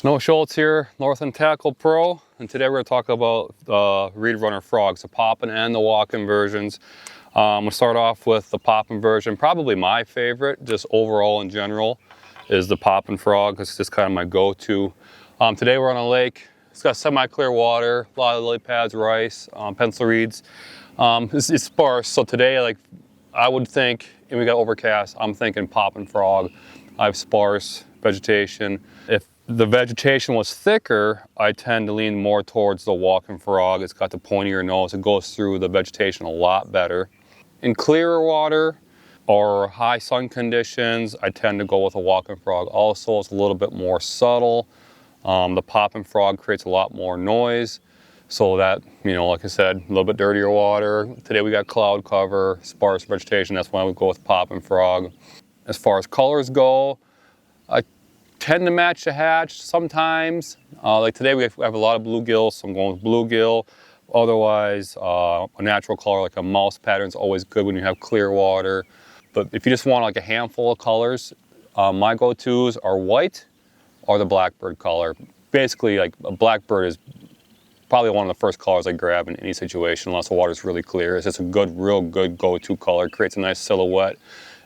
Noah Schultz here, Northland Tackle Pro, and today we're going to talk about the Reed Runner frogs, the Poppin and the Walkin versions. We'll start off with the Poppin version. Probably my favorite, just overall in general, is the Poppin frog. It's just kind of my go-to. Today we're on a lake. It's got semi-clear water, a lot of lily pads, rice, pencil reeds. It's sparse, so today, I would think, and we got overcast, I'm thinking Poppin frog. I have sparse vegetation. If the vegetation was thicker, I tend to lean more towards the Walkin frog. It's got the pointier nose. It goes through the vegetation a lot better. In clearer water or high sun conditions, I tend to go with a Walkin frog. Also, it's a little bit more subtle. The Poppin frog creates a lot more noise. So that, like I said, a little bit dirtier water. Today we got cloud cover, sparse vegetation. That's why we go with Poppin frog. As far as colors go, I tend to match the hatch sometimes. Like today we have a lot of bluegill, so I'm going with bluegill. Otherwise, a natural color like a mouse pattern is always good when you have clear water. But if you just want like a handful of colors, my go-tos are white or the blackbird color. Basically, like a blackbird is probably one of the first colors I grab in any situation unless the water's really clear. It's just a good, real good go-to color. It creates a nice silhouette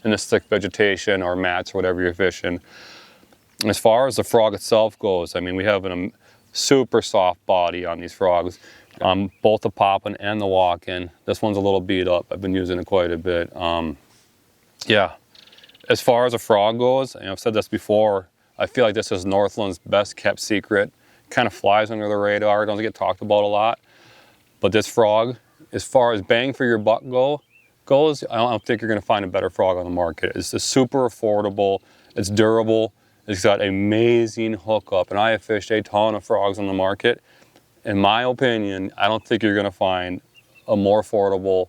in this thick vegetation or mats or whatever you're fishing. As far as the frog itself goes, I mean, we have a super soft body on these frogs. Both the Poppin and the Walkin. This one's a little beat up. I've been using it quite a bit. Yeah, as far as a frog goes, and I've said this before, I feel like this is Northland's best kept secret. Kind of flies under the radar, doesn't get talked about a lot. But this frog, as far as bang for your buck goes, I don't think you're gonna find a better frog on the market. It's just super affordable, it's durable, it's got amazing hookup, and I have fished a ton of frogs on the market. In my opinion, I don't think you're gonna find a more affordable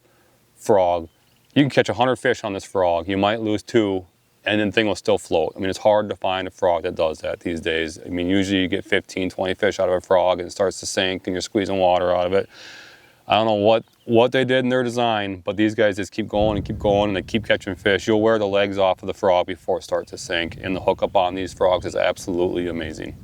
frog. You can catch 100 fish on this frog, you might lose 2, and then the thing will still float. I mean, it's hard to find a frog that does that these days. I mean, usually you get 15, 20 fish out of a frog and it starts to sink and you're squeezing water out of it. I don't know what they did in their design, but these guys just keep going and they keep catching fish. You'll wear the legs off of the frog before it starts to sink, and the hookup on these frogs is absolutely amazing.